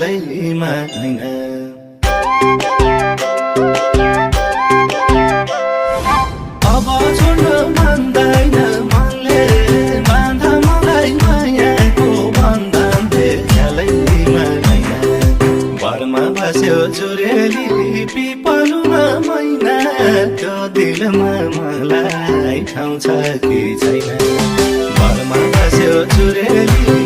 खेलैमा हैन अब छोड्न मान्दैन मनले बाँध मलाई मायाको बन्धन खेलैमा हैन घरमा बस्यो जुरेली पिपलुमा मैना त्यो दिलमा मलाई ठाउँ छ कि छैन घरमा बस्यो जुरेली